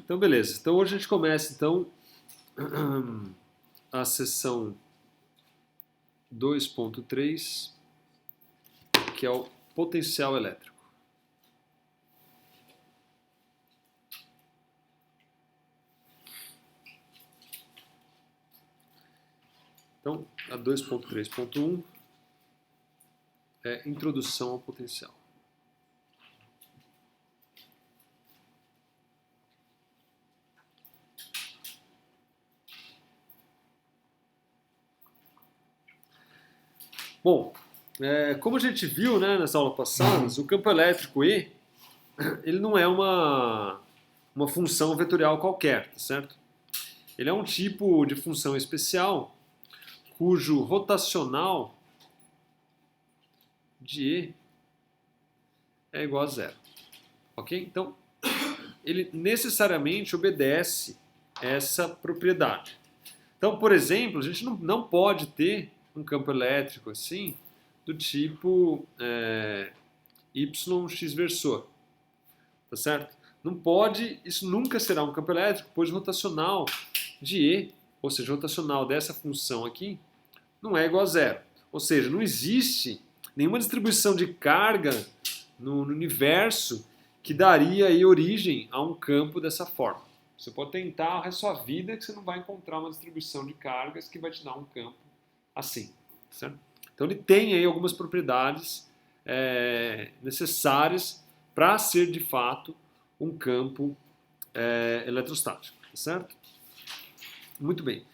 Então, beleza. Então, hoje a gente começa, então, a seção 2.3, que é o potencial elétrico. Então, a 2.3.1 é introdução ao potencial. Bom, como a gente viu, né, nas aulas passadas, o campo elétrico E, ele não é uma função vetorial qualquer, tá certo? Ele é um tipo de função especial cujo rotacional de E é igual a zero. Ok? Então, ele necessariamente obedece essa propriedade. Então, por exemplo, a gente não pode ter um campo elétrico assim, do tipo YX versor. Tá certo? Não pode, isso nunca será um campo elétrico, pois o rotacional de E, ou seja, o rotacional dessa função aqui, não é igual a zero. Ou seja, não existe nenhuma distribuição de carga no universo que daria aí origem a um campo dessa forma. Você pode tentar o resto da sua vida que você não vai encontrar uma distribuição de cargas que vai te dar um campo assim. Certo? Então ele tem aí algumas propriedades necessárias para ser de fato um campo eletrostático. Certo? Muito bem.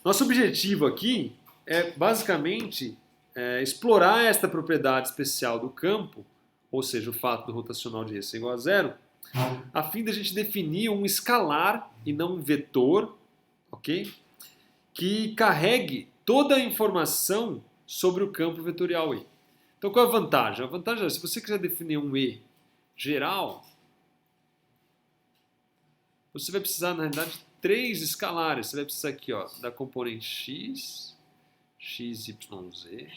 Nosso objetivo aqui é basicamente explorar esta propriedade especial do campo, ou seja, o fato do rotacional de E ser igual a zero, a fim de a gente definir um escalar e não um vetor, ok? Que carregue toda a informação sobre o campo vetorial E. Então qual é a vantagem? A vantagem é, se você quiser definir um E geral, você vai precisar, na realidade, de 3 escalares. Você vai precisar aqui, ó, da componente x, x, y, z.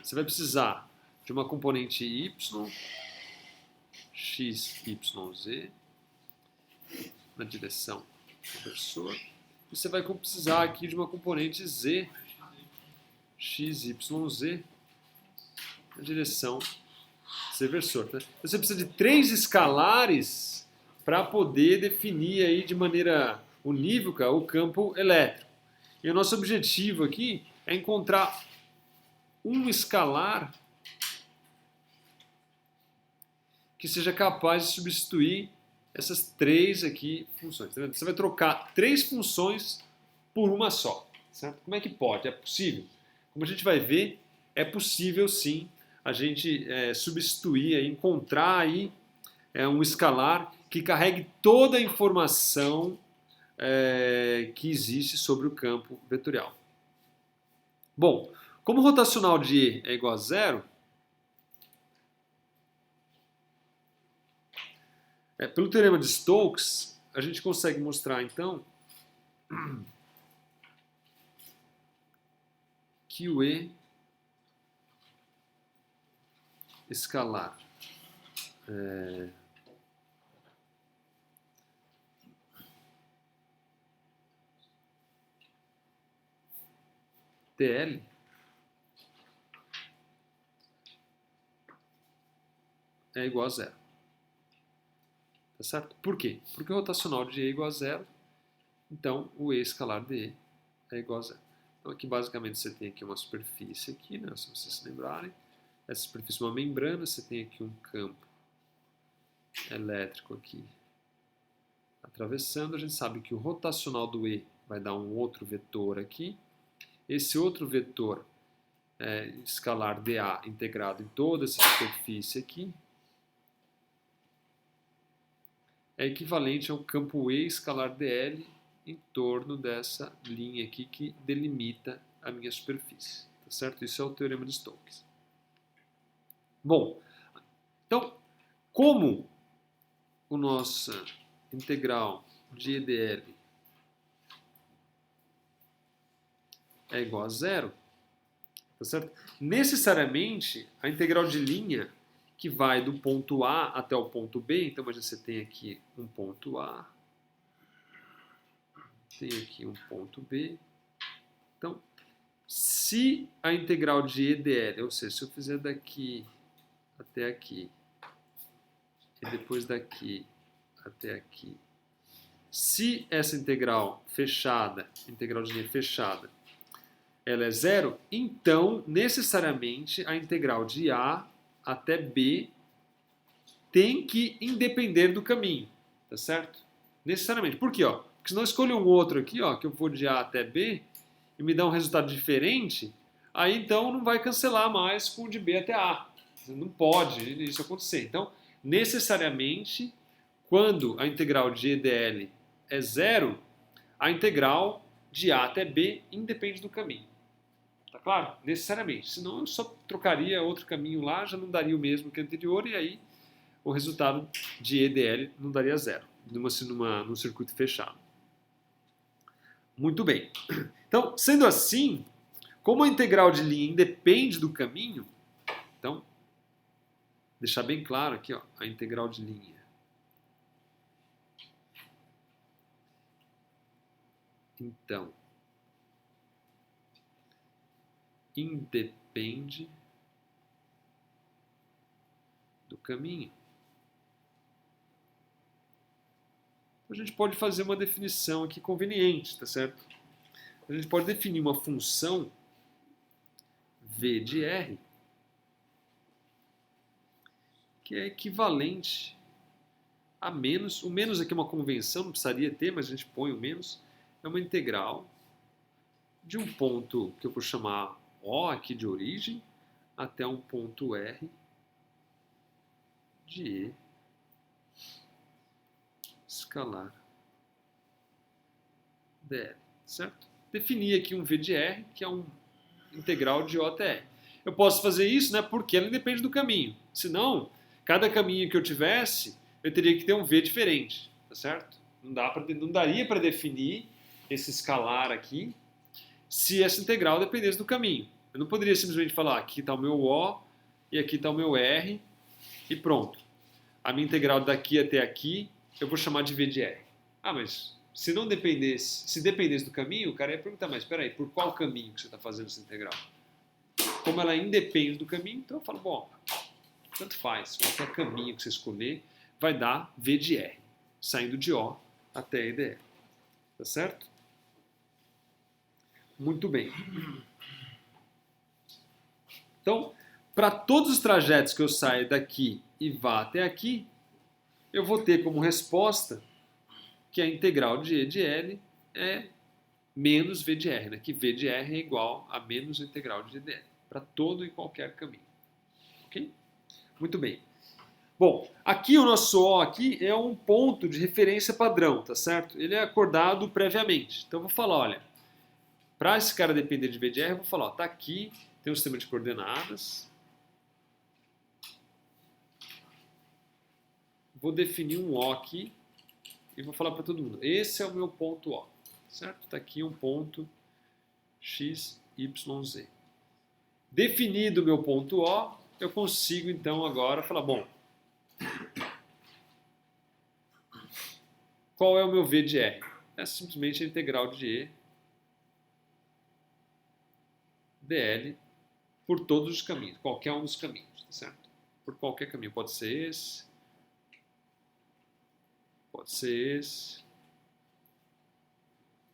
Você vai precisar de uma componente y, x, y, z, na direção do versor. E você vai precisar aqui de uma componente z, x, y, z, na direção z versor. Tá? Você precisa de 3 escalares para poder definir aí de maneira unívoca o campo elétrico. E o nosso objetivo aqui é encontrar um escalar que seja capaz de substituir essas 3 aqui funções. Você vai trocar 3 funções por uma só. Certo? Como é que pode? É possível? Como a gente vai ver, é possível sim a gente substituir, encontrar aí um escalar que carregue toda a informação que existe sobre o campo vetorial. Bom, como o rotacional de E é igual a zero, pelo teorema de Stokes, a gente consegue mostrar então que o E escalar TL é igual a zero. Tá certo? Por quê? Porque o rotacional de E é igual a zero, então o E escalar de E é igual a zero. Então aqui basicamente você tem aqui uma superfície aqui, né, se vocês se lembrarem. Essa superfície é uma membrana, você tem aqui um campo elétrico aqui atravessando. A gente sabe que o rotacional do E vai dar um outro vetor aqui. Esse outro vetor escalar dA integrado em toda essa superfície aqui é equivalente ao campo E escalar dL em torno dessa linha aqui que delimita a minha superfície. Tá certo? Isso é o teorema de Stokes. Bom, então, como o nosso integral de EDL é igual a zero, tá certo? Necessariamente, a integral de linha que vai do ponto A até o ponto B. Então, você tem aqui um ponto A, tem aqui um ponto B. Então, se a integral de E dl, ou seja, se eu fizer daqui até aqui, e depois daqui até aqui, se essa integral fechada, integral de linha fechada, ela é zero, então, necessariamente, a integral de A até B tem que independer do caminho, tá certo? Necessariamente. Por quê? Porque se não escolho um outro aqui, que eu vou de A até B, e me dá um resultado diferente, aí então não vai cancelar mais com o de B até A. Não pode isso acontecer. Então, necessariamente, quando a integral de E dl é zero, a integral de A até B independe do caminho. Tá claro? Necessariamente. Senão eu só trocaria outro caminho lá, já não daria o mesmo que o anterior, e aí o resultado de E dl não daria zero, num circuito fechado. Muito bem. Então, sendo assim, como a integral de linha independe do caminho, então, deixar bem claro aqui, a integral de linha então independe do caminho. Então, a gente pode fazer uma definição aqui conveniente, tá certo? A gente pode definir uma função v de r que é equivalente a menos. O menos aqui é uma convenção, não precisaria ter, mas a gente põe o menos. É uma integral de um ponto que eu vou chamar O aqui de origem até um ponto R de E escalar dl, certo? Definir aqui um v de r, que é um integral de O até R. Eu posso fazer isso, né, porque ela depende do caminho. Senão, cada caminho que eu tivesse, eu teria que ter um v diferente, tá certo? Não daria para definir esse escalar aqui se essa integral dependesse do caminho. Eu não poderia simplesmente falar, aqui está o meu O e aqui está o meu R e pronto. A minha integral daqui até aqui eu vou chamar de v de r. Ah, mas se dependesse do caminho, o cara ia perguntar, mas espera aí, por qual caminho que você está fazendo essa integral? Como ela independe do caminho, então eu falo, bom, tanto faz, qualquer caminho que você escolher vai dar v de r, saindo de O até E dl. Tá certo? Muito bem. Então, para todos os trajetos que eu saio daqui e vá até aqui, eu vou ter como resposta que a integral de E de L é menos V de R, né? Que V de R é igual a menos a integral de E de L, para todo e qualquer caminho. Ok? Muito bem. Bom, aqui o nosso O aqui é um ponto de referência padrão, tá certo? Ele é acordado previamente. Então eu vou falar, olha, para esse cara depender de V de R, eu vou falar, ó, tá aqui, tem um sistema de coordenadas. Vou definir um O aqui e vou falar para todo mundo, esse é o meu ponto O, certo? Tá aqui um ponto x, y, z. Definido o meu ponto O, eu consigo então agora falar, bom, qual é o meu V de R? É simplesmente a integral de E dl por todos os caminhos, qualquer um dos caminhos, tá certo? Por qualquer caminho, pode ser esse,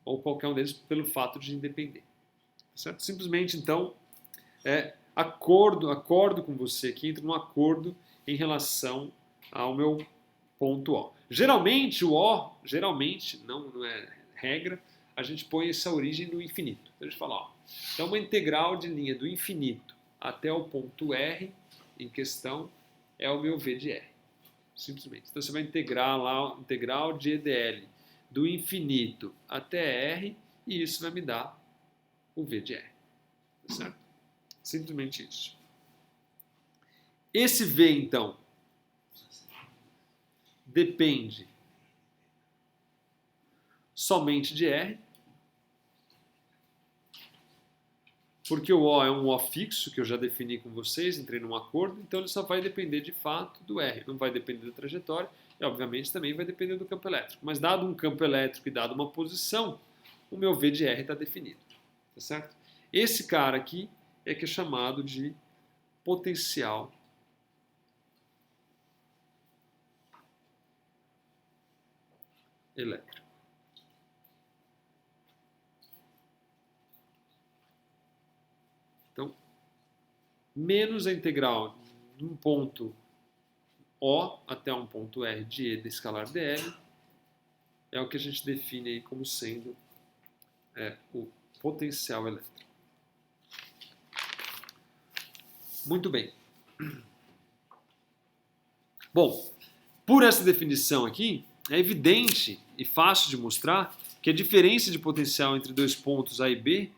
ou qualquer um deles pelo fato de independer, tá certo? Simplesmente então acordo com você aqui, entro num acordo em relação ao meu ponto O. Geralmente o O, não é regra, a gente põe essa origem no infinito. Então a gente fala, ó, então uma integral de linha do infinito até o ponto R em questão é o meu V de R. Simplesmente. Então você vai integrar lá, integral de E dl do infinito até R e isso vai me dar o V de R. Tá certo? Simplesmente isso. Esse V, então, depende somente de R. porque o O é um O fixo, que eu já defini com vocês, entrei num acordo, então ele só vai depender de fato do R, não vai depender da trajetória, e obviamente também vai depender do campo elétrico. Mas dado um campo elétrico e dado uma posição, o meu V de R está definido. Tá certo? Esse cara aqui é que é chamado de potencial elétrico. Então, menos a integral de um ponto O até um ponto R de E de escalar dl é o que a gente define aí como sendo o potencial elétrico. Muito bem. Bom, por essa definição aqui, é evidente e fácil de mostrar que a diferença de potencial entre dois pontos A e B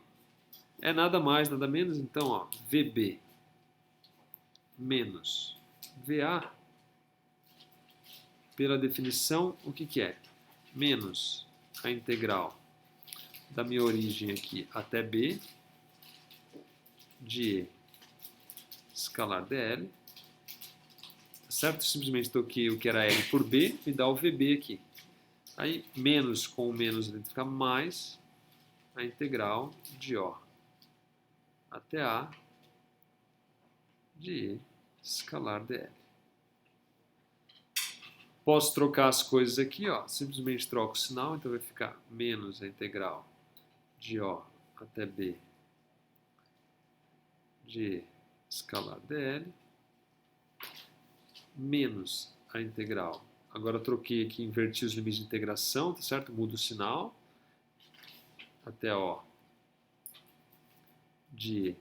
é nada mais, nada menos, então, ó, VB menos VA, pela definição, o que que é? Menos a integral da minha origem aqui até B de E escalar dl, certo? Simplesmente troquei o que era L por B, me dá o VB aqui. Aí, menos com o menos ele fica mais a integral de O até A de E escalar dl. Posso trocar as coisas aqui, ó, simplesmente troco o sinal, então vai ficar menos a integral de O até B de E escalar dl, menos a integral. Agora eu troquei aqui, inverti os limites de integração, tá certo? Mudo o sinal até O de E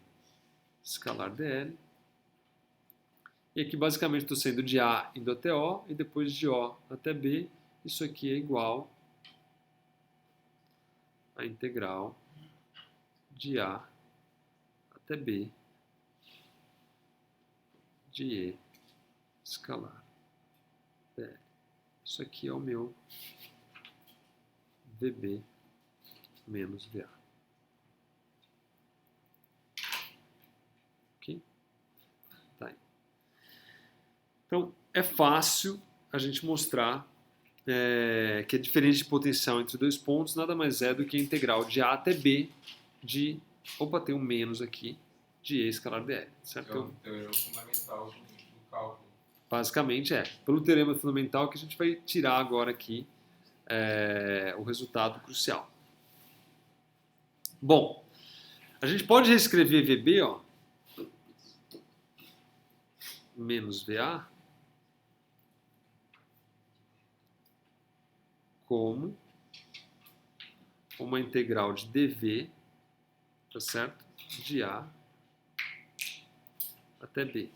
escalar dl. E aqui basicamente estou saindo de A indo até O e depois de O até B. Isso aqui é igual a integral de A até B de E escalar dl. Isso aqui é o meu VB menos VA. Ok? Tá aí. Então, é fácil a gente mostrar que a diferença de potencial entre dois pontos nada mais é do que a integral de A até B de... Opa, tem um menos aqui, de E escalar dl. Certo? É o teorema fundamental do cálculo. Basicamente pelo teorema fundamental que a gente vai tirar agora aqui o resultado crucial. Bom, a gente pode reescrever VB, ó, menos VA, como uma integral de dV, tá certo? De A até B.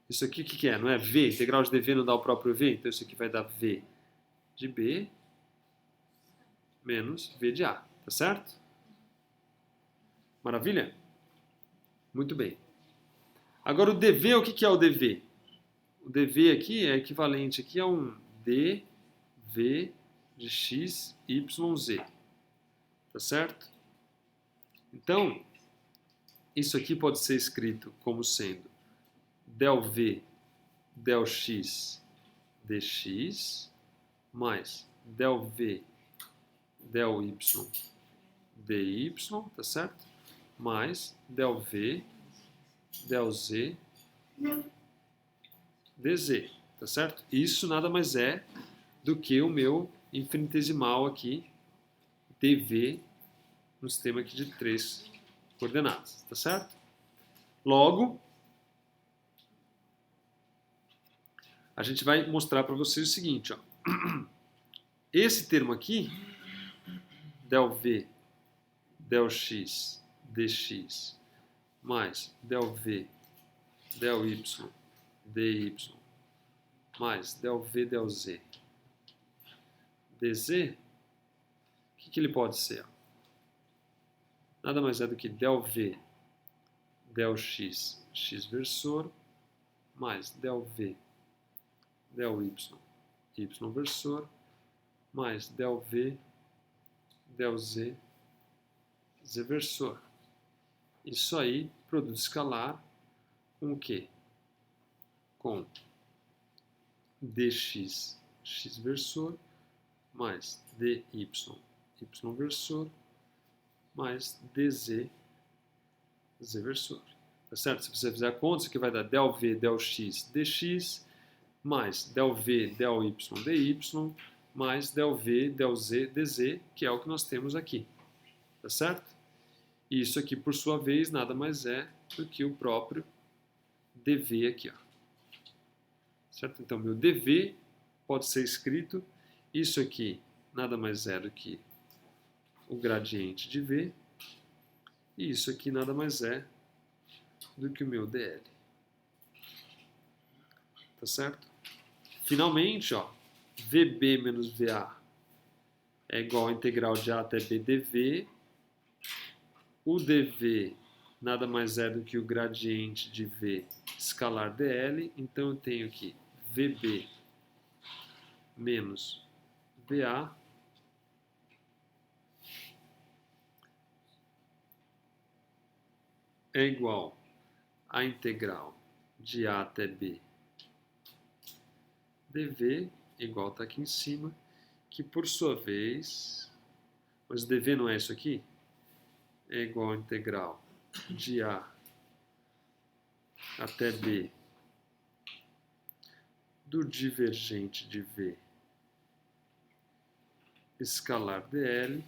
Isso aqui o que é? Não é V? Integral de dV não dá o próprio V? Então isso aqui vai dar V de B menos V de A, tá certo? Maravilha? Muito bem. Agora o dV, o que é o dV? O dV aqui é equivalente aqui a um dV de x, y, z. Tá certo? Então, isso aqui pode ser escrito como sendo del V, del x, dx, mais del V, del y, dy, tá certo? Mais del V, del z, dz, tá certo? Isso nada mais é do que o meu infinitesimal aqui, dv, no sistema aqui de 3 coordenadas, tá certo? Logo, a gente vai mostrar para vocês o seguinte, ó. Esse termo aqui, del v, del x, dx, mais del v, del y, dy, mais del v, del z, dz, o que ele pode ser? Nada mais é do que del v, del x, x versor, mais del v, del y, y versor, mais del v, del z, z versor. Isso aí, produto escalar, com o quê? Com dx, x versor, mais dy, y versor, mais dz, z versor. Tá certo? Se você fizer a conta, isso aqui vai dar del v, del x, dx, mais del v, del y, dy, mais del v, del z, dz, que é o que nós temos aqui. Tá certo? E isso aqui, por sua vez, nada mais é do que o próprio dv aqui, ó. Certo? Então, meu dv pode ser escrito, isso aqui nada mais é do que o gradiente de v, e isso aqui nada mais é do que o meu dl. Tá certo? Finalmente, ó, vb menos va é igual a integral de a até b dv. O dv nada mais é do que o gradiente de v escalar dl. Então eu tenho aqui vb menos va é igual a integral de a até b dv, igual está aqui em cima, que por sua vez, mas dv não é isso aqui? É igual a integral de a até b do divergente de v escalar dl,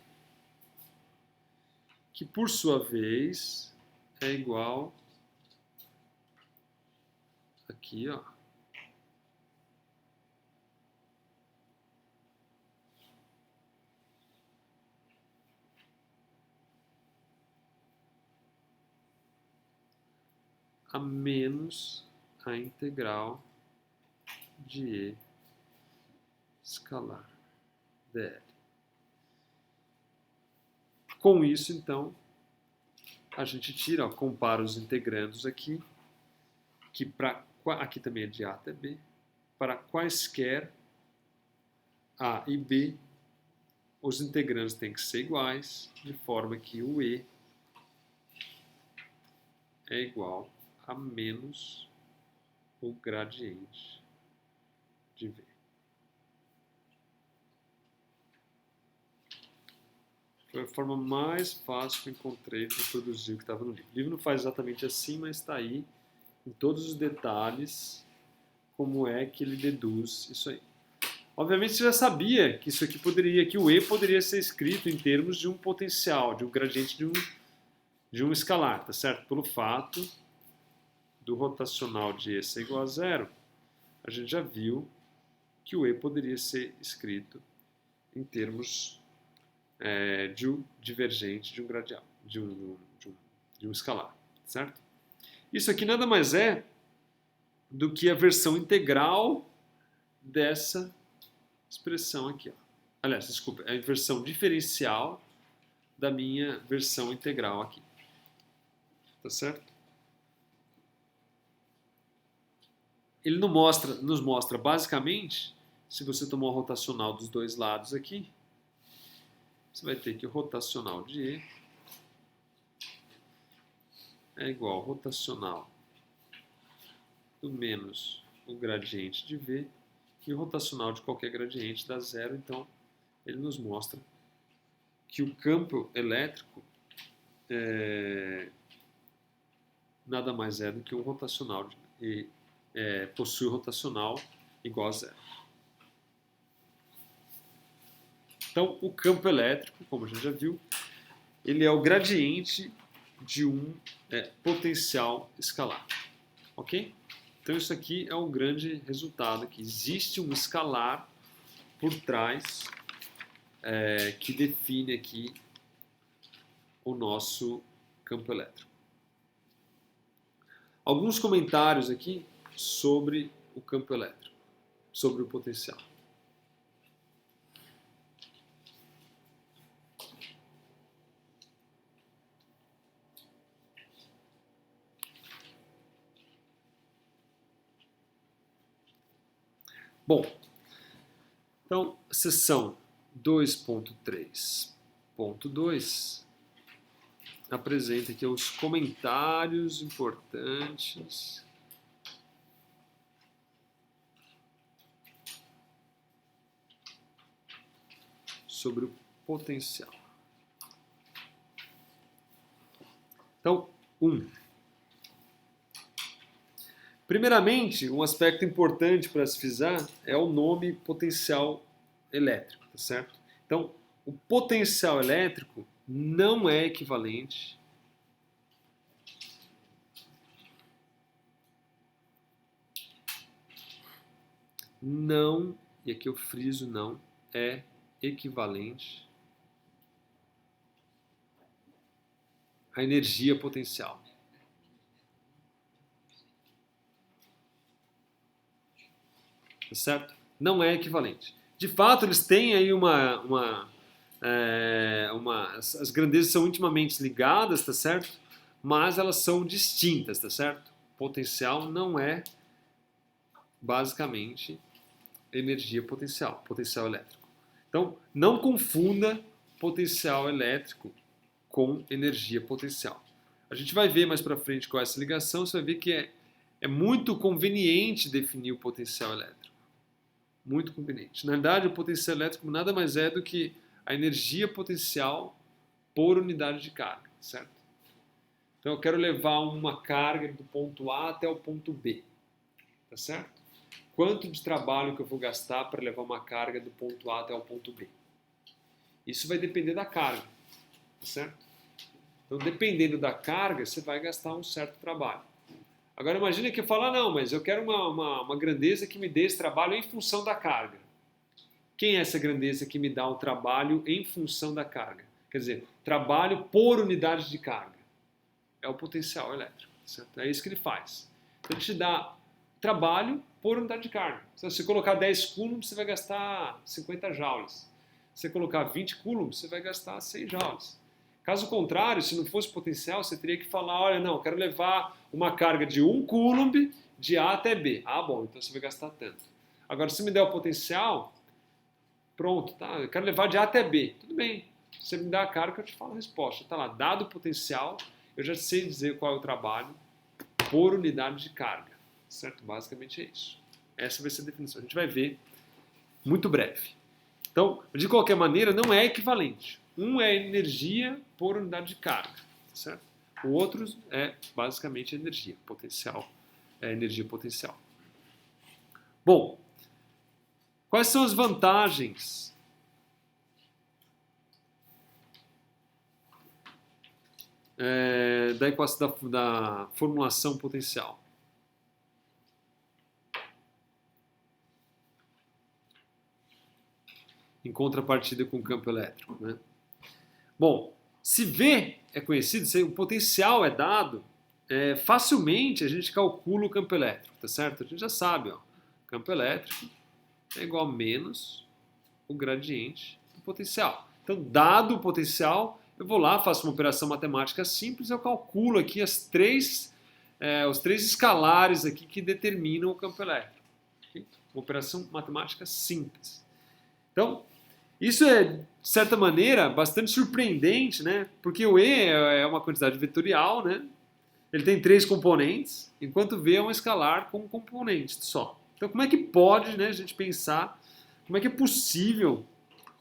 que por sua vez é igual aqui, ó, a menos a integral de e escalar dl. Com isso, então, a gente tira, ó, compara os integrandos aqui, que aqui também é de a até b, para quaisquer a e b, os integrandos têm que ser iguais, de forma que o e é igual a menos o gradiente de v. Foi a forma mais fácil que eu encontrei de reproduzir o que estava no livro. O livro não faz exatamente assim, mas está aí, em todos os detalhes, como é que ele deduz isso aí. Obviamente você já sabia que isso aqui poderia, que o E poderia ser escrito em termos de um potencial, de um gradiente de um escalar, tá certo? Pelo fato do rotacional de E ser igual a zero, a gente já viu que o E poderia ser escrito em termos de um divergente de um gradial, de um escalar, certo? Isso aqui nada mais é do que a versão integral dessa expressão aqui, ó. Aliás, desculpa, é a versão diferencial da minha versão integral aqui. Tá certo? Ele nos mostra basicamente, se você tomar o rotacional dos dois lados aqui, você vai ter que o rotacional de E é igual ao rotacional do menos o gradiente de V, e o rotacional de qualquer gradiente dá zero, então ele nos mostra que o campo elétrico nada mais é do que um rotacional e possui rotacional igual a zero. Então, o campo elétrico, como a gente já viu, ele é o gradiente de um potencial escalar. Ok? Então, isso aqui é o grande resultado, que existe um escalar por trás que define aqui o nosso campo elétrico. Alguns comentários aqui sobre o campo elétrico, sobre o potencial. Bom, então, seção 2.3.2, apresenta aqui os comentários importantes sobre o potencial. Então, 1. Primeiramente, um aspecto importante para se frisar é o nome potencial elétrico, tá certo? Então, o potencial elétrico não é equivalente e aqui eu friso não, é equivalente à energia potencial. Tá certo? Não é equivalente. De fato, eles têm aí as grandezas são intimamente ligadas, tá certo? Mas elas são distintas, tá certo? Potencial não é basicamente energia potencial elétrico. Então, não confunda potencial elétrico com energia potencial. A gente vai ver mais para frente com essa ligação, você vai ver que é muito conveniente definir o potencial elétrico. Muito conveniente. Na verdade, o potencial elétrico nada mais é do que a energia potencial por unidade de carga, certo? Então eu quero levar uma carga do ponto A até o ponto B, tá certo? Quanto de trabalho que eu vou gastar para levar uma carga do ponto A até o ponto B? Isso vai depender da carga, tá certo? Então, dependendo da carga, você vai gastar um certo trabalho. Agora imagine que eu falo, não, mas eu quero uma grandeza que me dê esse trabalho em função da carga. Quem é essa grandeza que me dá o trabalho em função da carga? Quer dizer, trabalho por unidade de carga. É o potencial elétrico, certo? É isso que ele faz. Então ele te dá trabalho por unidade de carga. Se você colocar 10 coulombs, você vai gastar 50 joules. Se você colocar 20 coulombs, você vai gastar 6 joules. Caso contrário, se não fosse potencial, você teria que falar, olha, não, eu quero levar uma carga de 1 coulomb de A até B. Ah, bom, então você vai gastar tanto. Agora, se me der o potencial, pronto, tá? Eu quero levar de A até B. Tudo bem. Se você me dá a carga, eu te falo a resposta. Tá lá, dado o potencial, eu já sei dizer qual é o trabalho por unidade de carga. Certo? Basicamente é isso. Essa vai ser a definição. A gente vai ver muito breve. Então, de qualquer maneira, não é equivalente. Um é energia por unidade de carga, certo? O outro é basicamente energia potencial, energia potencial. Bom, quais são as vantagens da equação da formulação potencial? Em contrapartida com o campo elétrico, né? Bom, se V é conhecido, se o potencial é dado, facilmente a gente calcula o campo elétrico, tá certo? A gente já sabe, ó, campo elétrico é igual a menos o gradiente do potencial. Então, dado o potencial, eu vou lá, faço uma operação matemática simples, eu calculo aqui os três escalares aqui que determinam o campo elétrico. Okay? Uma operação matemática simples. Então, isso é, de certa maneira, bastante surpreendente, né? Porque o E é uma quantidade vetorial, né? Ele tem 3 componentes, enquanto V é um escalar com um componente só. Então, como é que pode, né, a gente pensar, como é que é possível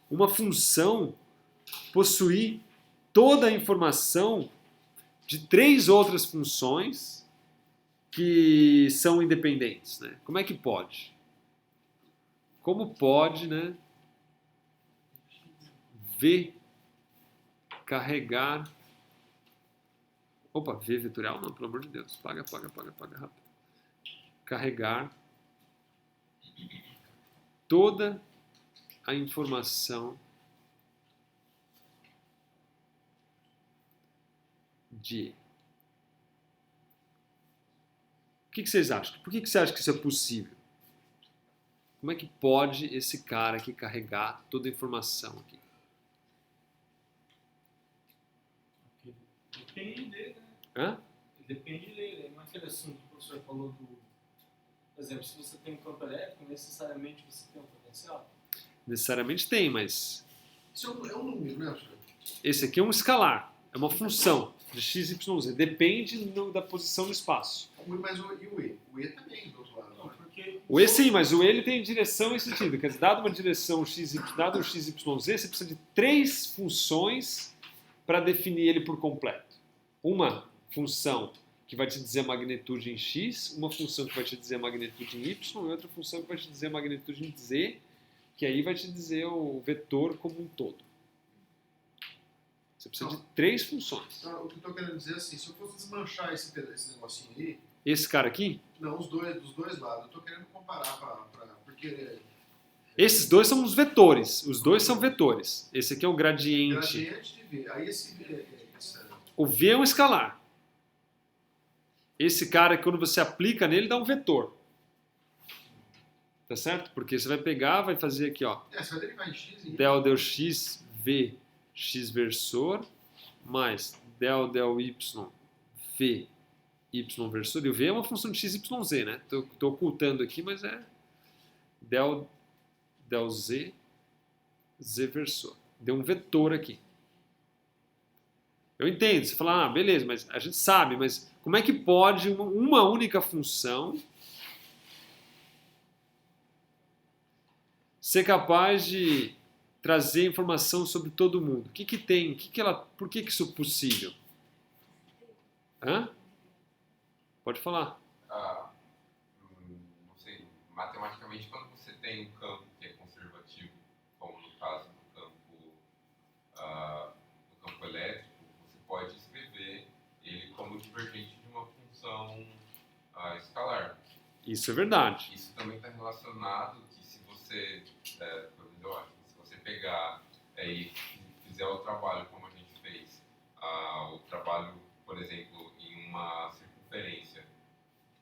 uma função possuir toda a informação de 3 outras funções que são independentes, né? Como é que pode? Como pode, né? V carregar. Opa, V vetorial? Não, pelo amor de Deus. Paga rápido. Carregar toda a informação de E. O que vocês acham? Por que você acha que isso é possível? Como é que pode esse cara aqui carregar toda a informação aqui? Depende dele, né? Hã? Depende dele. Não é aquele assunto que o professor falou do... Por exemplo, se você tem um campo elétrico, necessariamente você tem um potencial? Necessariamente tem, mas... Isso é um número, né, senhor? Esse aqui é um escalar. É uma função de x, y, z. Depende da posição no espaço. Mas e o E? O E também do outro lado. Não, Né? porque O E sim, mas o E ele tem direção e sentido. Quer dizer, dado uma direção x, dado o x, y, z, você precisa de 3 funções para definir ele por completo. Uma função que vai te dizer a magnitude em x, uma função que vai te dizer a magnitude em y e outra função que vai te dizer a magnitude em z, que aí vai te dizer o vetor como um todo. Você precisa de 3 funções. Então, o que eu estou querendo dizer é assim, se eu fosse desmanchar esse negocinho aí, Esse cara aqui, não, dos dois lados, eu estou querendo comparar porque esses dois são os vetores. Os dois são vetores. Esse aqui é o gradiente. gradiente de V. Aí esse O V é um escalar. Esse cara, quando você aplica nele, dá um vetor. Tá certo? Porque você vai pegar, vai fazer aqui, ó. você vai derivar em X e Del x, V, x versor, mais del y, V, y versor. E o V é uma função de x, y, z, né? Tô ocultando aqui, mas é del z, z versor. Deu um vetor aqui. Eu entendo, você fala, beleza, mas a gente sabe, mas como é que pode uma única função ser capaz de trazer informação sobre todo mundo? O que que tem? Por que isso é possível? Hã? Pode falar. Não sei, matematicamente, quando você tem um campo que é conservativo, como no caso do campo elétrico, você pode escrever ele como divergente de uma função escalar. Isso é verdade. Isso também está relacionado que se você, eu acho, se você pegar e fizer o trabalho como a gente fez, o trabalho, por exemplo, em uma circunferência,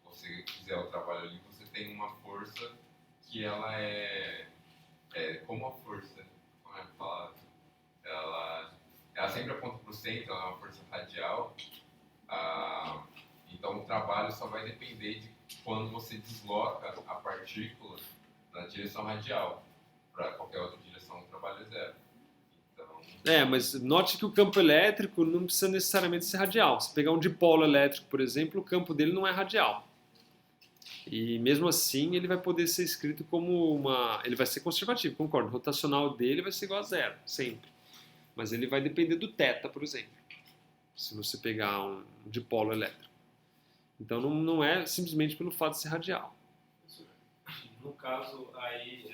você fizer o trabalho ali, você tem uma força que ela é como a força, como é que fala? Ela sempre aponta para o centro, ela é uma força radial. Então o trabalho só vai depender de quando você desloca a partícula na direção radial. Para qualquer outra direção, o trabalho é zero. Então, Mas note que o campo elétrico não precisa necessariamente ser radial. Se pegar um dipolo elétrico, por exemplo, o campo dele não é radial. E mesmo assim ele vai poder ser escrito como ele vai ser conservativo, concordo. O rotacional dele vai ser igual a zero, sempre. Mas ele vai depender do θ, por exemplo. Se você pegar um dipolo elétrico. Então não é simplesmente pelo fato de ser radial. no caso, aí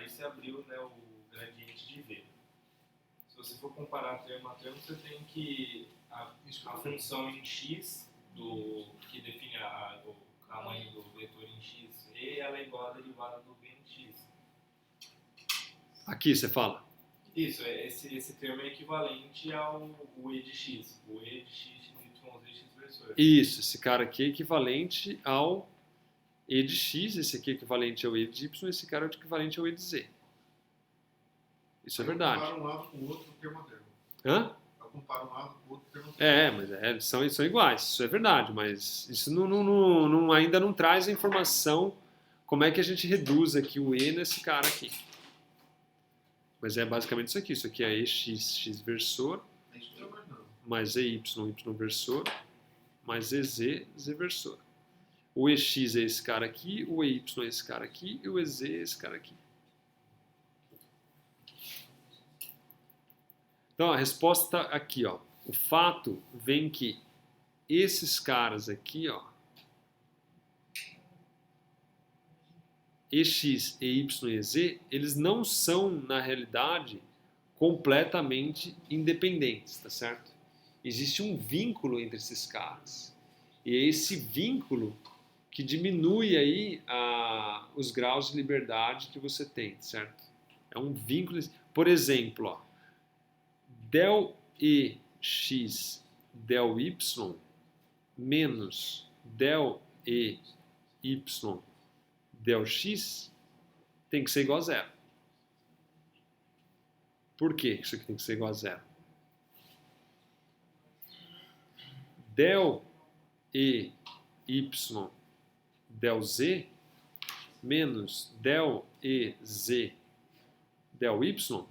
você abriu, né, o gradiente de V. Se você for comparar termo a termo, você tem que a função em x, que define o tamanho do vetor em x, ela é igual à derivada do v em x. Aqui você fala. Isso, esse termo é equivalente ao E de x. O E de x, y, z, x versor. Isso, esse cara aqui é equivalente ao E de x, esse aqui é equivalente ao E de y, esse cara é equivalente ao E de z. Isso é verdade. Compara um lado com o outro, termo a termo. Hã? Eu comparo um lado com o outro, termo a termo. Mas são iguais, isso é verdade, mas isso ainda não traz a informação como é que a gente reduz aqui o E nesse cara aqui. Mas é basicamente isso aqui é EX, x versor, É isso que eu tô imaginando. mais EY, y versor, mais EZ, z versor. O EX é esse cara aqui, o EY é esse cara aqui e o EZ é esse cara aqui. Então a resposta aqui, ó. O fato vem que esses caras aqui, ó, EX, EY e EZ, eles não são, na realidade, completamente independentes, tá certo? Existe um vínculo entre esses caras. E é esse vínculo que diminui aí os graus de liberdade que você tem, certo? É um vínculo... Por exemplo, ó, del EX, del Y, menos del EY, del x tem que ser igual a zero. Por que isso aqui tem que ser igual a zero? Del EY del z menos del EZ del y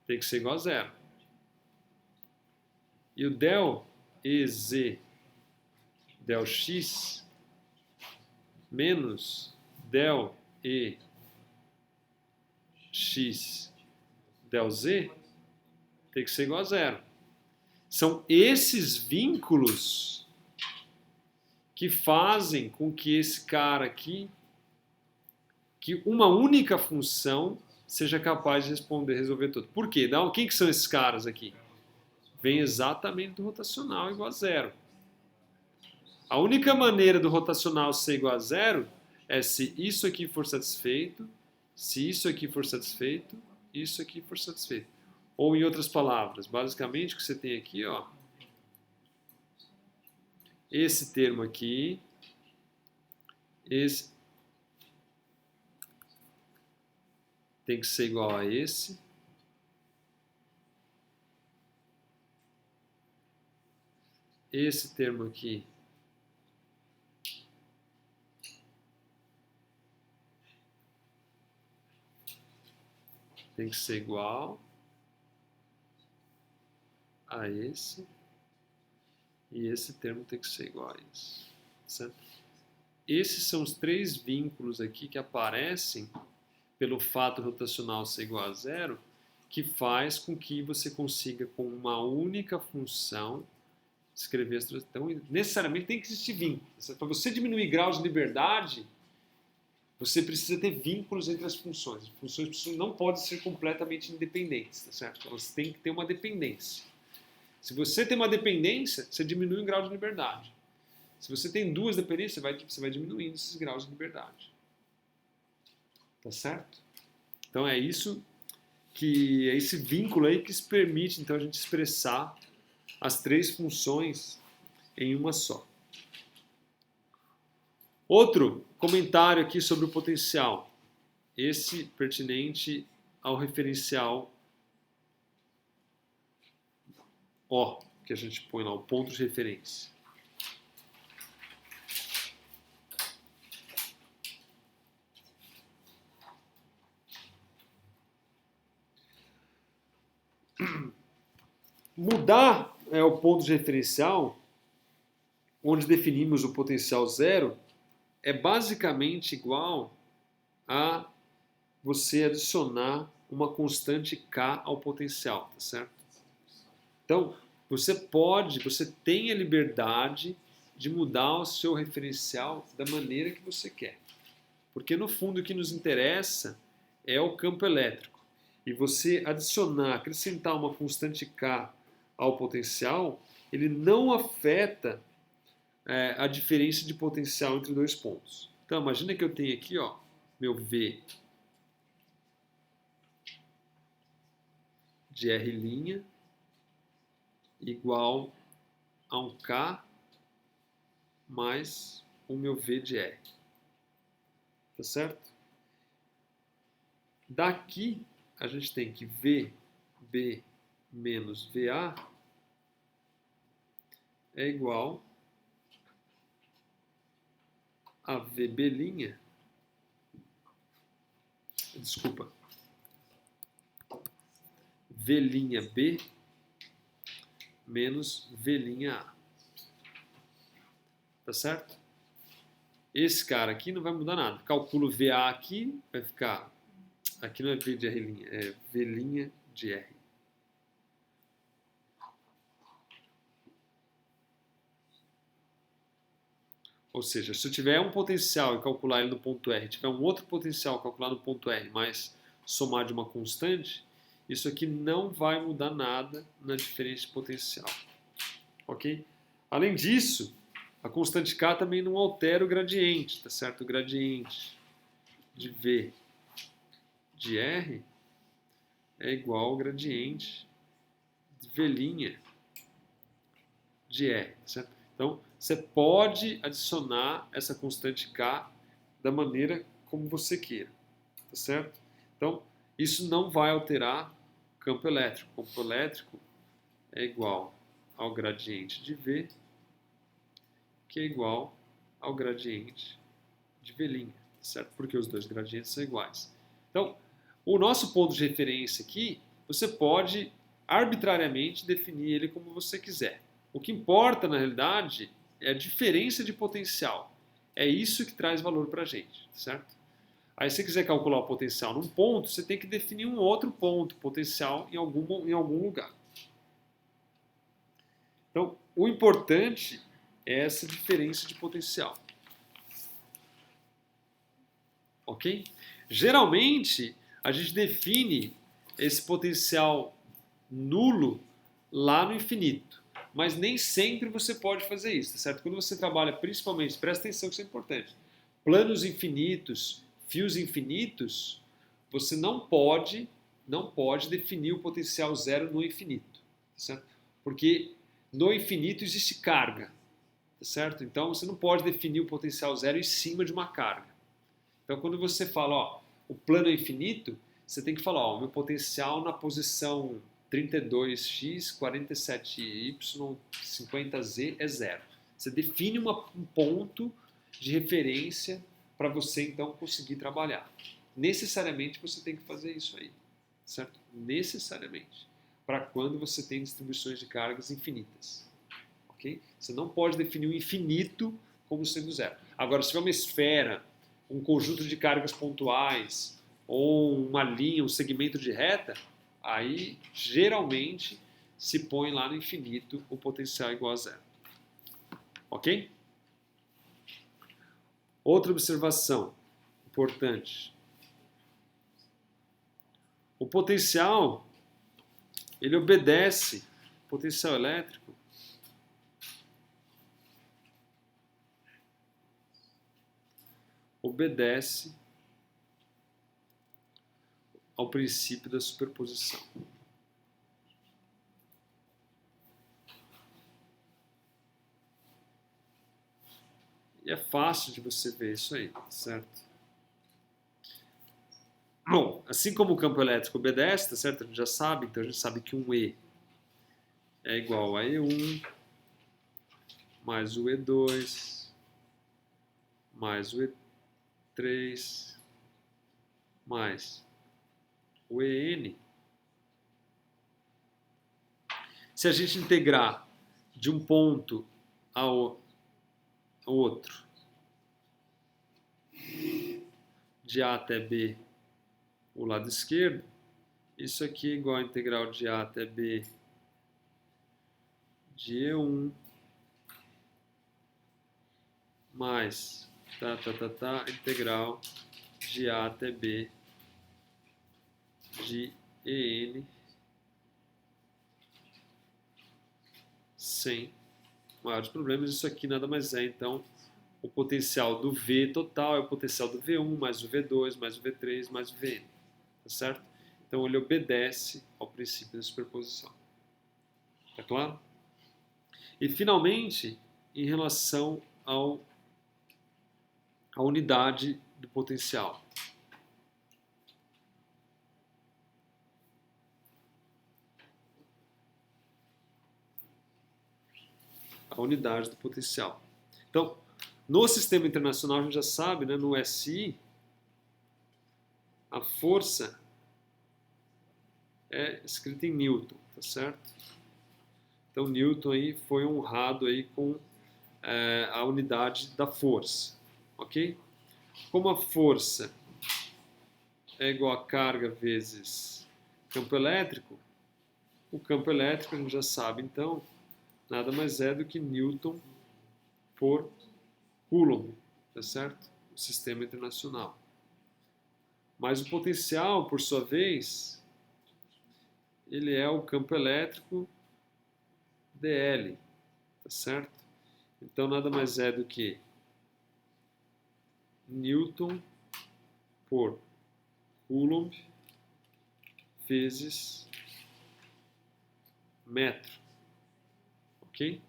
tem que ser igual a zero. E o del EZ del X menos del EX del Z tem que ser igual a zero. São esses vínculos que fazem com que esse cara aqui, que uma única função seja capaz de resolver tudo. Por quê? Quem que são esses caras aqui? Vem exatamente do rotacional igual a zero. A única maneira do rotacional ser igual a zero é se isso aqui for satisfeito, se isso aqui for satisfeito, isso aqui for satisfeito. Ou em outras palavras, basicamente o que você tem aqui, ó, esse termo aqui, esse tem que ser igual a esse. Esse termo aqui tem que ser igual a esse. E esse termo tem que ser igual a esse. Certo? Esses são os três vínculos aqui que aparecem pelo fato rotacional ser igual a zero, que faz com que você consiga, com uma única função, escrever as três. Então, necessariamente tem que existir vínculo. Para você diminuir graus de liberdade, você precisa ter vínculos entre as funções. As funções não podem ser completamente independentes, tá certo? Elas têm que ter uma dependência. Se você tem uma dependência, você diminui o grau de liberdade. Se você tem duas dependências, você vai diminuindo esses graus de liberdade. Tá certo? Então é isso que é esse vínculo aí que permite então a gente expressar as três funções em uma só. Outro comentário aqui sobre o potencial. Esse pertinente ao referencial O, que a gente põe lá, o ponto de referência. Mudar o ponto de referencial, onde definimos o potencial zero, é basicamente igual a você adicionar uma constante K ao potencial, tá certo? Então, você tem a liberdade de mudar o seu referencial da maneira que você quer. Porque no fundo o que nos interessa é o campo elétrico. E você acrescentar uma constante K ao potencial, ele não afeta a diferença de potencial entre dois pontos. Então, imagina que eu tenho aqui, ó, meu V de R' igual a um K mais o meu V de R. Tá certo? Daqui, a gente tem que VB menos VA é igual a VB', desculpa, V'B menos V'A. Tá certo? Esse cara aqui não vai mudar nada. Calculo VA aqui, vai ficar... Aqui não é V de R', é V' de R. Ou seja, se eu tiver um potencial e calcular ele no ponto R, tiver um outro potencial e calcular no ponto R, mas somar de uma constante, isso aqui não vai mudar nada na diferença de potencial. Ok? Além disso, a constante K também não altera o gradiente, tá certo? O gradiente de V de R é igual ao gradiente de V' de R, tá certo? Então, você pode adicionar essa constante K da maneira como você queira, tá certo? Então, isso não vai alterar o campo elétrico. O campo elétrico é igual ao gradiente de V, que é igual ao gradiente de V', certo? Porque os dois gradientes são iguais. Então, o nosso ponto de referência aqui, você pode arbitrariamente definir ele como você quiser. O que importa, na realidade, é a diferença de potencial. É isso que traz valor para a gente, certo? Aí, se você quiser calcular o potencial num ponto, você tem que definir um outro ponto potencial em algum lugar. Então, o importante é essa diferença de potencial. Ok? Geralmente, a gente define esse potencial nulo lá no infinito. Mas nem sempre você pode fazer isso, tá certo? Quando você trabalha, principalmente, presta atenção que isso é importante, planos infinitos, fios infinitos, você não pode definir o potencial zero no infinito, tá certo? Porque no infinito existe carga, tá certo? Então você não pode definir o potencial zero em cima de uma carga. Então quando você fala, ó, o plano é infinito, você tem que falar, ó, o meu potencial na posição 32x, 47y, 50z é zero. Você define um ponto de referência para você então conseguir trabalhar. Necessariamente você tem que fazer isso aí, certo? Necessariamente. Para quando você tem distribuições de cargas infinitas. Ok? Você não pode definir o infinito como sendo zero. Agora, se tiver uma esfera, um conjunto de cargas pontuais, ou uma linha, um segmento de reta, aí geralmente se põe lá no infinito o potencial igual a zero. Ok? Outra observação importante. O potencial, ele obedece, o potencial elétrico, obedece ao princípio da superposição. E é fácil de você ver isso aí, certo? Bom, assim como o campo elétrico obedece, tá certo? A gente já sabe, então a gente sabe que um E é igual a E1 mais o E2 mais o E3 mais o EN. Se a gente integrar de um ponto ao outro, de A até B, o lado esquerdo, isso aqui é igual a integral de A até B de E1 mais integral de A até B de EN sem maiores problemas. Isso aqui nada mais é, então, o potencial do V total é o potencial do V1 mais o V2 mais o V3 mais o Vn. Tá certo? Então ele obedece ao princípio da superposição. Tá claro? E finalmente, em relação à unidade do potencial. A unidade do potencial. Então, no sistema internacional a gente já sabe, né, no SI, a força é escrita em Newton, tá certo? Então Newton aí foi honrado aí com a unidade da força, ok? Como a força é igual a carga vezes campo elétrico, o campo elétrico a gente já sabe então, nada mais é do que Newton por Coulomb, tá certo? O sistema internacional. Mas o potencial, por sua vez, ele é o campo elétrico dl, tá certo? Então nada mais é do que Newton por Coulomb vezes metro, ok?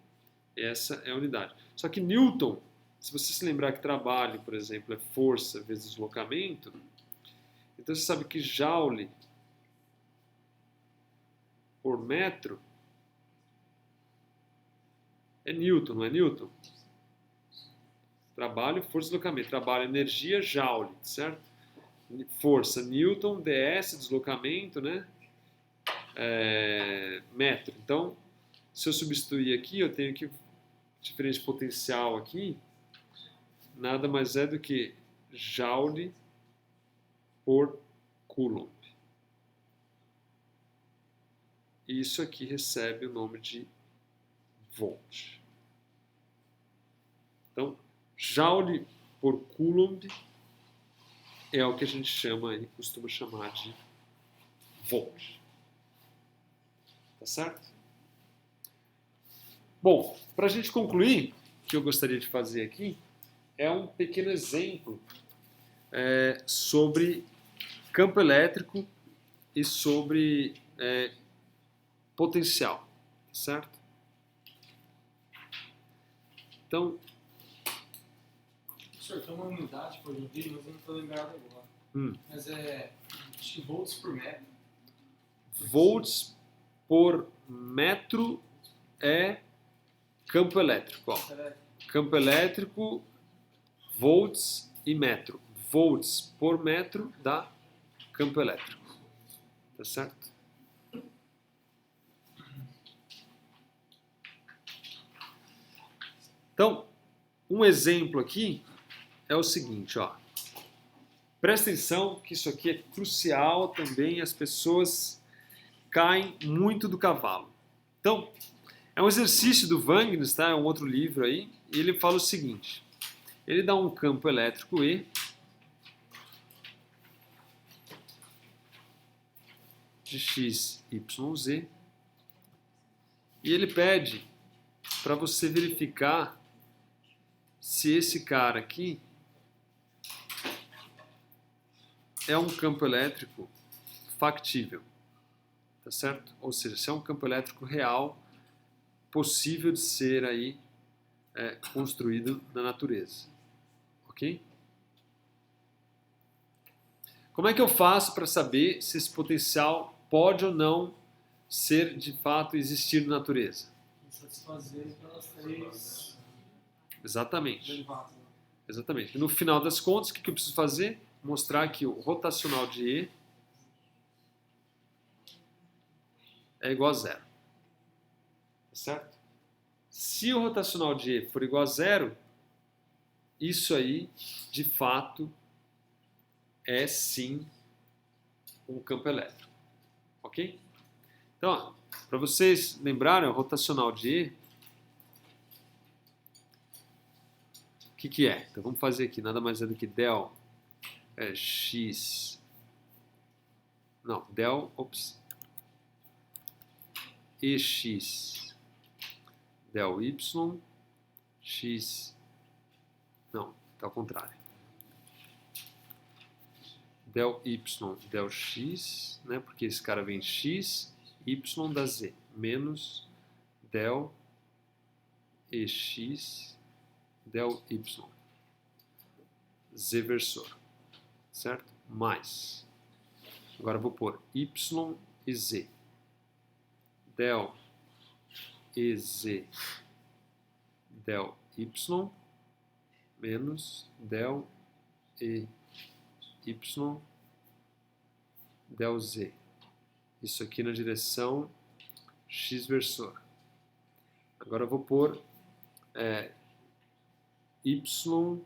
Essa é a unidade. Só que Newton, se você se lembrar que trabalho, por exemplo, é força vezes deslocamento, então você sabe que Joule por metro é Newton, não é Newton? Trabalho, força, deslocamento. Trabalho, energia, Joule, certo? Força, Newton, ds, deslocamento, né? metro. Então, se eu substituir aqui, eu tenho que diferença potencial aqui nada mais é do que joule por coulomb. E isso aqui recebe o nome de volt. Então, joule por coulomb é o que a gente chama e costuma chamar de volt. Tá certo? Bom, para a gente concluir, o que eu gostaria de fazer aqui é um pequeno exemplo sobre campo elétrico e sobre potencial, certo? Então, Professor, tem uma unidade que eu vi, mas eu não estou lembrado agora. Mas acho que volts por metro. Volts por metro é campo elétrico. Ó. Campo elétrico, volts e metro. Volts por metro dá campo elétrico. Tá certo? Então, um exemplo aqui é o seguinte, ó. Presta atenção que isso aqui é crucial também, as pessoas caem muito do cavalo. Então, é um exercício do Wagner, tá? É um outro livro aí, e ele fala o seguinte, ele dá um campo elétrico E, de x, y, z, e ele pede para você verificar se esse cara aqui é um campo elétrico factível, tá certo? Ou seja, se é um campo elétrico real, possível de ser aí construído na natureza, ok? Como é que eu faço para saber se esse potencial pode ou não ser de fato existir na natureza? Satisfazer pelas três Exatamente. derivadas. Exatamente. E no final das contas, o que eu preciso fazer? Mostrar que o rotacional de E é igual a zero. Tá certo? Se o rotacional de E for igual a zero, isso aí, de fato, é sim um campo elétrico. Ok? Então, para vocês lembrarem, o rotacional de E, o que é? Então vamos fazer aqui, nada mais é do que del x, não, del, ex, del y, x, não, tá ao contrário. Del y, del x, né, porque esse cara vem x, y da z, menos del ex, del y, z versor, certo? Mais, agora eu vou pôr y e z, del ez, del y, menos del e y, del z. Isso aqui na direção x versor. Agora eu vou pôr y.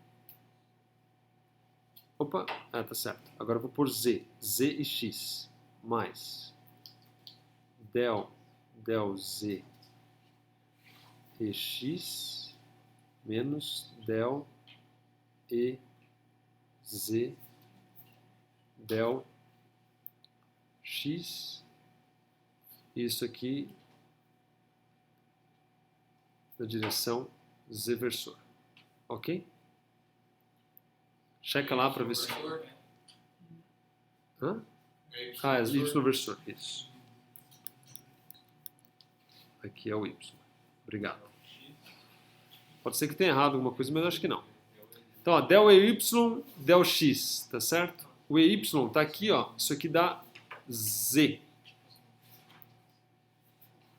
Opa, tá certo. Agora eu vou pôr z. Z e x. Mais del z e x menos del e z del x. Isso aqui na direção z versor. Ok? Checa lá para ver se... Hã? Ah, é y versor. Isso. Aqui é o y. Obrigado. Pode ser que tenha errado alguma coisa, mas eu acho que não. Então, ó, del EY, del X, tá certo? O EY tá aqui, ó. Isso aqui dá Z.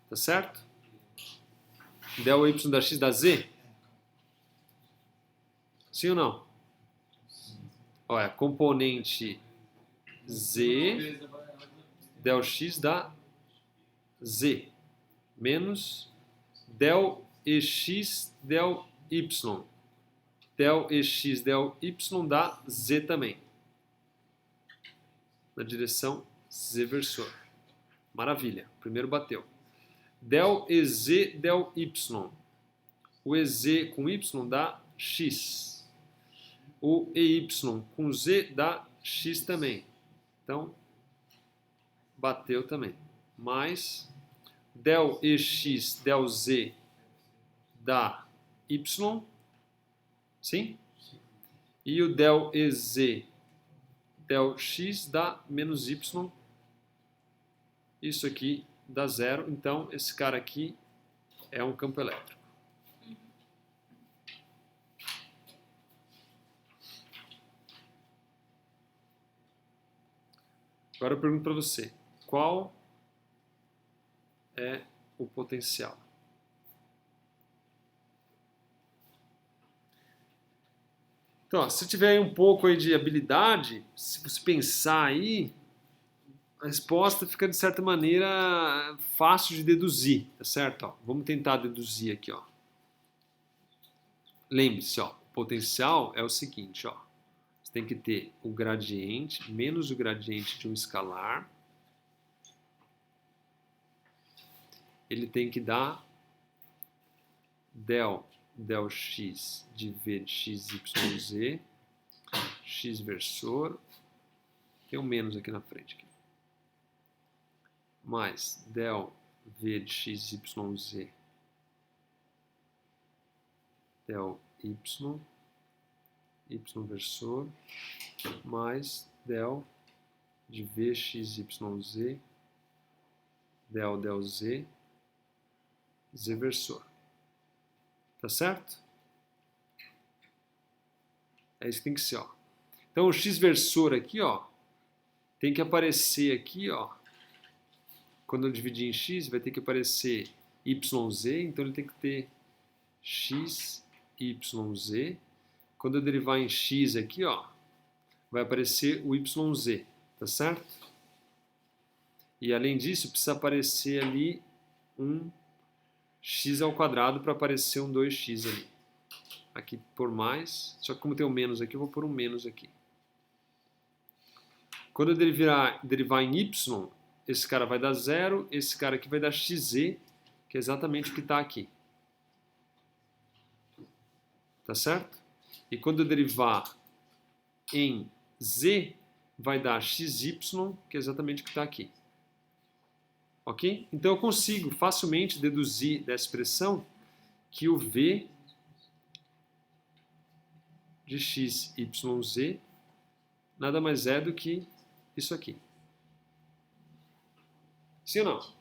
Tá certo? Del EY da X dá Z? Sim ou não? Ó, é componente Z, del X dá z menos del ex del y. Del ex del y dá z também. Na direção z versor. Maravilha. Primeiro bateu. Del ez del y. O ez com y dá x. O ey com z dá x também. Então, bateu também. Mais del ex del z dá y. Sim? E o del ez del x dá menos y. Isso aqui dá zero. Então, esse cara aqui é um campo elétrico. Agora eu pergunto para você, qual é o potencial? Então, ó, se tiver um pouco aí de habilidade, se você pensar aí, a resposta fica de certa maneira fácil de deduzir, tá certo? Ó, vamos tentar deduzir aqui, ó. Lembre-se, ó, o potencial é o seguinte, ó. Você tem que ter o gradiente menos o gradiente de um escalar. Ele tem que dar del x de v de x, y, z, x versor, tem um menos aqui na frente. Aqui. Mais del v de x, y, z, del y versor, mais del de v, x, y, z, del z, z versor. Tá certo? É isso que tem que ser, ó. Então o x versor aqui, ó, tem que aparecer aqui, ó. Quando eu dividir em x, vai ter que aparecer yz, então ele tem que ter x, yz. Quando eu derivar em x aqui, ó, vai aparecer o yz, tá certo? E além disso, precisa aparecer ali um x ao quadrado para aparecer um 2x ali. Aqui por mais, só que como tem um menos aqui, eu vou pôr um menos aqui. Quando eu derivar em y, esse cara vai dar 0, esse cara aqui vai dar xz, que é exatamente o que está aqui. Tá certo? E quando eu derivar em z, vai dar xy, que é exatamente o que está aqui. Ok? Então eu consigo facilmente deduzir dessa expressão que o v de x, y, z nada mais é do que isso aqui. Sim ou não?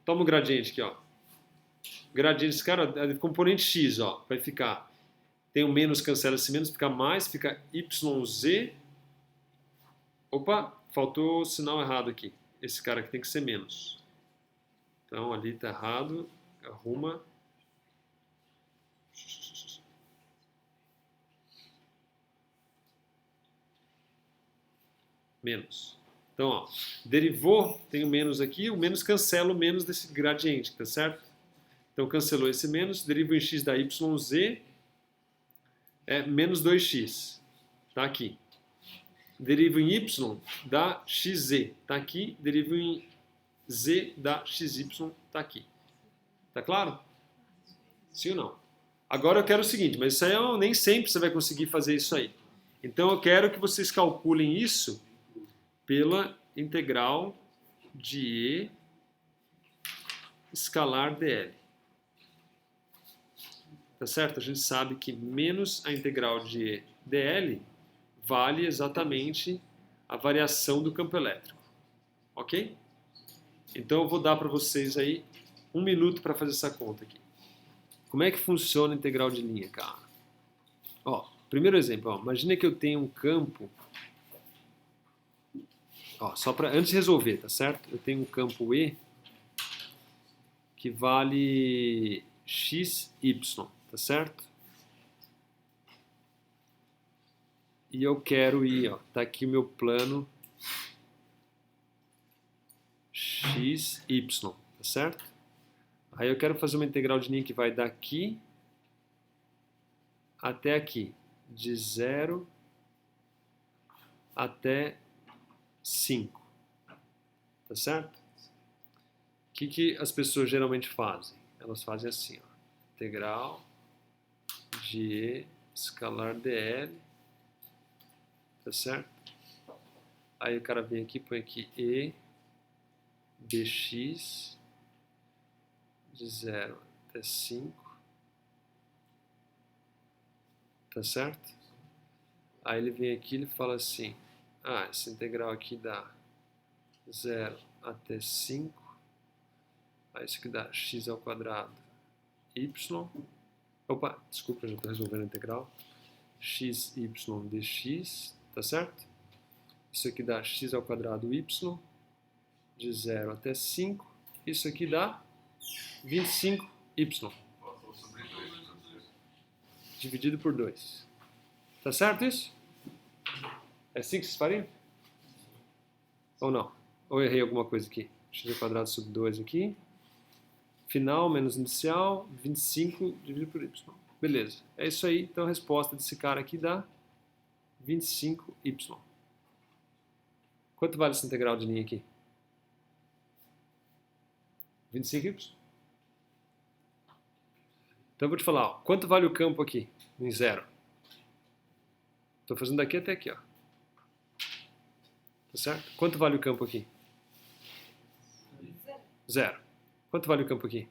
Toma o gradiente aqui, ó. O gradiente desse cara é do componente x, ó. Vai ficar, tem um menos, cancela esse menos, fica mais, fica yz. Opa, faltou o sinal errado aqui. Esse cara aqui tem que ser menos. Então, ali está errado. Arruma. Menos. Então, ó, derivou, tem o menos aqui, o menos cancela o menos desse gradiente, tá certo? Então, cancelou esse menos, deriva em x da yz, é menos 2x. Tá aqui. Deriva em y da xz. Tá aqui. Deriva em z da xy está aqui. Tá claro? Sim ou não? Agora eu quero o seguinte, mas isso aí nem sempre você vai conseguir fazer isso aí. Então eu quero que vocês calculem isso pela integral de E escalar dl. Tá certo? A gente sabe que menos a integral de E dl vale exatamente a variação do campo elétrico. Ok? Então eu vou dar para vocês aí 1 minuto para fazer essa conta aqui. Como é que funciona a integral de linha, cara? Ó, primeiro exemplo, ó, imagina que eu tenho um campo. Ó, só para antes de resolver, tá certo? Eu tenho um campo E que vale x, y, tá certo? E eu quero ir, ó, tá aqui o meu plano x, y, tá certo? Aí eu quero fazer uma integral de linha que vai daqui até aqui, de 0 até 5, tá certo? O que as pessoas geralmente fazem? Elas fazem assim, ó, integral de E escalar dl, tá certo? Aí o cara vem aqui, põe aqui E dx de 0 até 5, tá certo? Aí ele vem aqui e ele fala assim, essa integral aqui dá 0 até 5, aí isso aqui dá x ao quadrado y, opa, desculpa, eu já estou resolvendo a integral, xy dx, tá certo? Isso aqui dá x ao quadrado y, de 0 até 5, isso aqui dá 25y, Passou sobre 2, professor. dividido por 2. Tá certo isso? É assim que vocês fariam? Ou não? Ou eu errei alguma coisa aqui? X ao quadrado sobre 2 aqui. Final menos inicial, 25 dividido por y. Beleza. É isso aí. Então a resposta desse cara aqui dá 25y. Quanto vale essa integral de linha aqui? 25y. Então eu vou te falar, ó, quanto vale o campo aqui, em 0? Estou fazendo daqui até aqui, ó. Tá certo? Quanto vale o campo aqui? 0. Quanto vale o campo aqui?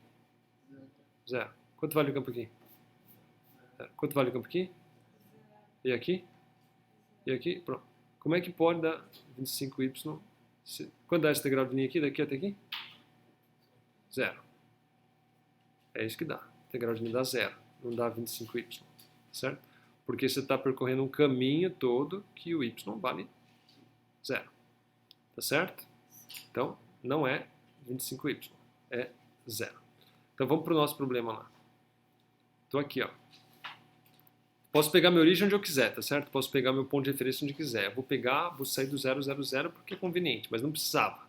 0. Quanto vale o campo aqui? 0. Quanto vale o campo aqui? E aqui? E aqui? Pronto. Como é que pode dar 25y? Quanto dá essa integral de linha aqui, daqui até aqui? 0. É isso que dá. A integral de linha dá 0. Não dá 25y. Certo? Porque você está percorrendo um caminho todo que o y vale 0. Tá certo? Então, não é 25y. É 0. Então, vamos para o nosso problema lá. Estou aqui, ó. Posso pegar minha origem onde eu quiser, tá certo? Posso pegar meu ponto de referência onde quiser. Eu vou sair do 0, 0, 0 porque é conveniente, mas não precisava.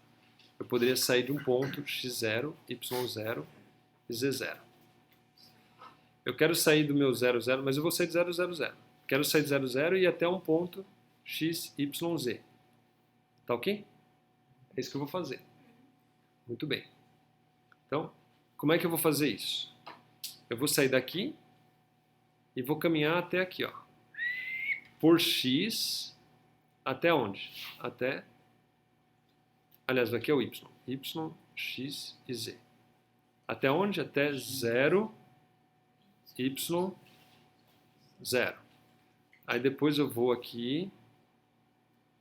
Eu poderia sair de um ponto x0, y0 e z0. Eu quero sair do meu 0, 0, mas eu vou sair de 0, 0, 0. Quero sair de 0, 0 e ir até um ponto x, y, z. Tá ok? É isso que eu vou fazer. Muito bem. Então, como é que eu vou fazer isso? Eu vou sair daqui e vou caminhar até aqui, ó. Por x, até onde? Até... Aliás, aqui é o y. Y, x e z. Até onde? Até 0, y, 0. Aí depois eu vou aqui...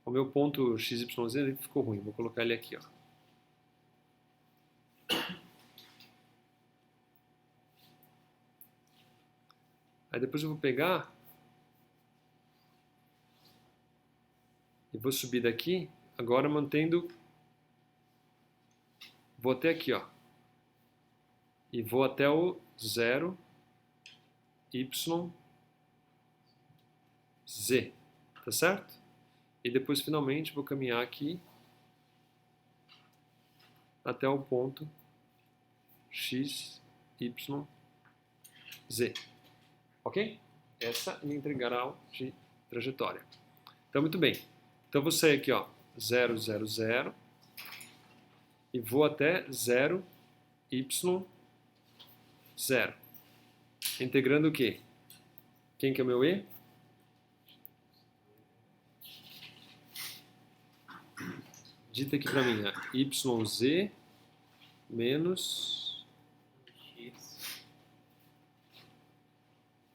O meu ponto x, y, z ele ficou ruim. Vou colocar ele aqui, ó. Aí depois eu vou pegar e vou subir daqui, agora mantendo, vou até aqui, ó, e vou até o 0, y, z, tá certo? E depois finalmente vou caminhar aqui até o ponto x, y, z. Ok? Essa é a minha integral de trajetória. Então, muito bem. Então, eu vou sair aqui, ó, 0, 0, 0. E vou até 0, y, 0. Integrando o quê? Quem que é o meu E? Dita aqui para mim, yz menos...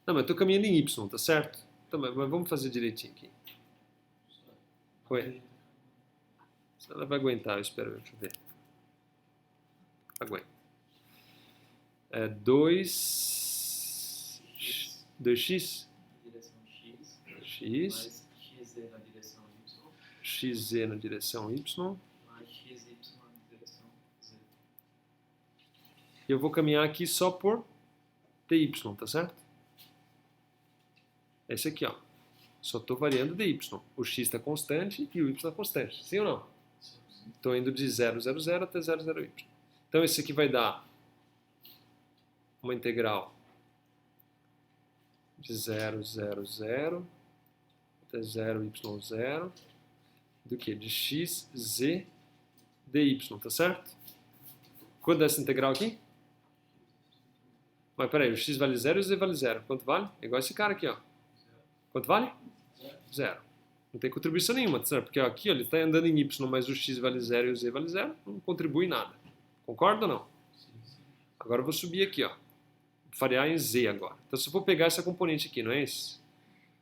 Não, mas eu tô caminhando em y, tá certo? Então, mas vamos fazer direitinho aqui. Oi. Ela vai aguentar, eu espero. Deixa eu ver. Aguenta. 2x. Direção x. X. Mais xz na direção y. Xz na direção y. Mais xy na direção z. E eu vou caminhar aqui só por dy, tá certo? Esse aqui, ó. Só estou variando dy. O x está constante e o y está constante. Sim ou não? Estou indo de 0, 0, 0 até 0, 0, y. Então esse aqui vai dar uma integral de 0, 0, 0 até 0, y0 do que? De x, z, dy, tá certo? Quanto é essa integral aqui? Mas peraí, o x vale 0 e o z vale 0. Quanto vale? É igual esse cara aqui, ó. Quanto vale? 0. Não tem contribuição nenhuma, tá certo? Porque aqui ó, ele está andando em y, mas o x vale 0 e o z vale 0, não contribui em nada. Concorda ou não? Agora eu vou subir aqui, ó. Vou variar em z agora. Então se eu for pegar essa componente aqui, não é isso?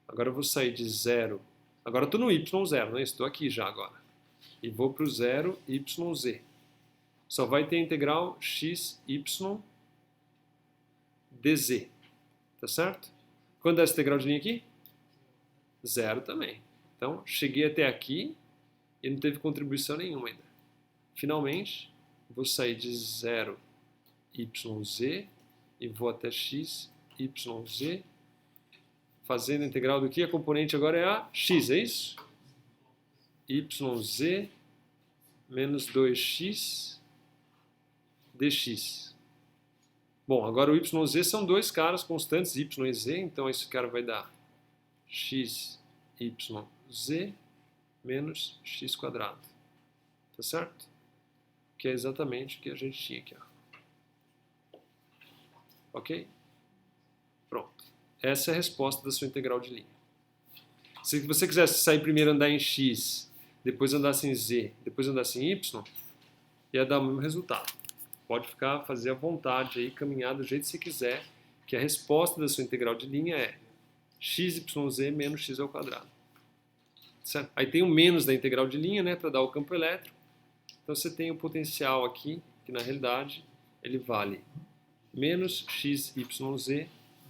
Agora eu vou sair de 0. Agora eu estou no y0, não é isso? Estou aqui já agora. E vou para o 0, yz. Só vai ter a integral x, y, dz. Tá certo? Quando é essa integral de linha aqui? 0 também. Então, cheguei até aqui e não teve contribuição nenhuma ainda. Finalmente, vou sair de 0, yz e vou até x, yz, fazendo a integral do que? A componente agora é a x, é isso? yz menos 2x dx. Bom, agora o yz são dois caras constantes, y e z, então esse cara vai dar x, yz menos x quadrado. Tá certo? Que é exatamente o que a gente tinha aqui. Ó. Ok? Pronto. Essa é a resposta da sua integral de linha. Se você quisesse sair primeiro andar em x, depois andasse em z, depois andasse em y, ia dar o mesmo resultado. Pode fazer à vontade aí, caminhar do jeito que você quiser, que a resposta da sua integral de linha é x, yz menos x ao quadrado. Certo? Aí tem o menos da integral de linha, né, para dar o campo elétrico. Então você tem o potencial aqui, que na realidade ele vale menos x, yz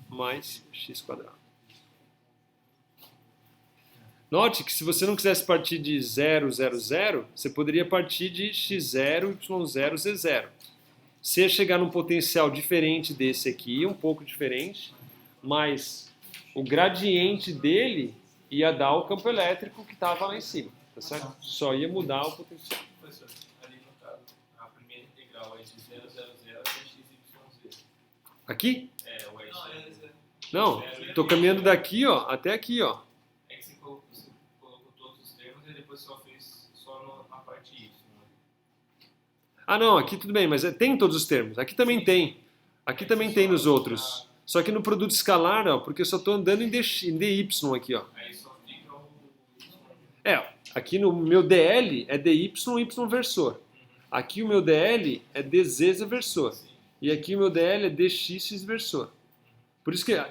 mais x quadrado. Note que se você não quisesse partir de 0, 0, 0, você poderia partir de x0, y0, z0. Você ia chegar num potencial diferente desse aqui, um pouco diferente, mas o gradiente dele ia dar o campo elétrico que estava lá em cima, tá certo? Só ia mudar o potencial. Professor, ali no caso, a primeira integral é de 0, 0, 0 até x, y, z. Aqui? É, o x. Não, estou caminhando daqui, ó, até aqui, ó. É que você colocou todos os termos e depois só fez só na parte y. Né? Ah, não, aqui tudo bem, mas tem todos os termos. Aqui também tem. Aqui também tem nos outros. Só que no produto escalar, ó, porque eu só estou andando em dy aqui, ó. Aí só fica o y. É, aqui no meu DL é dy, y versor. Aqui o meu DL é dz versor. E aqui o meu DL é dx versor. Por isso que a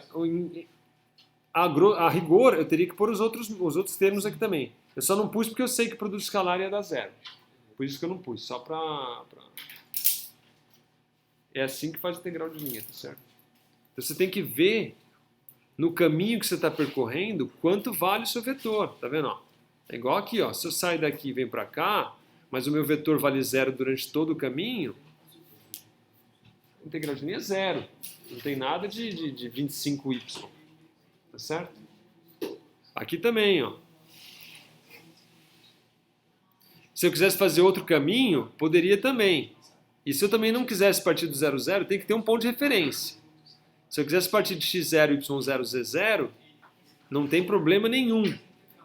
rigor eu teria que pôr os outros termos aqui também. Eu só não pus porque eu sei que o produto escalar ia dar 0. Por isso que eu não pus, só pra... É assim que faz a integral de linha, tá certo? Então você tem que ver no caminho que você está percorrendo quanto vale o seu vetor, tá vendo? Ó? É igual aqui, ó. Se eu sair daqui e venho para cá, mas o meu vetor vale 0 durante todo o caminho, a integral de linha é 0. Não tem nada de 25y, tá certo? Aqui também, ó. Se eu quisesse fazer outro caminho, poderia também. E se eu também não quisesse partir do 0, 0, tem que ter um ponto de referência. Se eu quisesse partir de x0, y0, z0, não tem problema nenhum.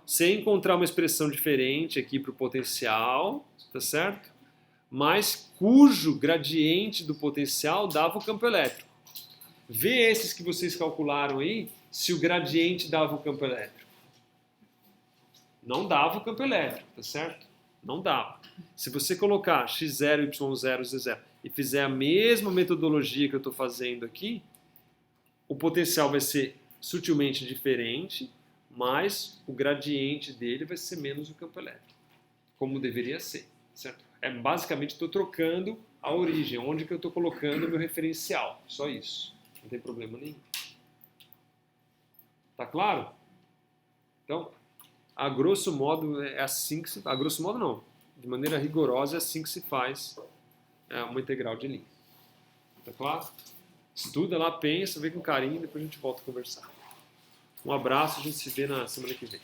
Se encontrar uma expressão diferente aqui para o potencial, tá certo? Mas cujo gradiente do potencial dava o campo elétrico. Vê esses que vocês calcularam aí, se o gradiente dava o campo elétrico. Não dava o campo elétrico, tá certo? Não dava. Se você colocar x0, y0, z0 e fizer a mesma metodologia que eu estou fazendo aqui, o potencial vai ser sutilmente diferente, mas o gradiente dele vai ser menos o campo elétrico, como deveria ser, certo? Basicamente, estou trocando a origem, onde que eu estou colocando o meu referencial, só isso, não tem problema nenhum. Tá claro? Então, a grosso modo é assim que se... A grosso modo não, de maneira rigorosa é assim que se faz uma integral de linha. Tá claro? Estuda lá, pensa, vê com carinho e depois a gente volta a conversar. Um abraço, a gente se vê na semana que vem.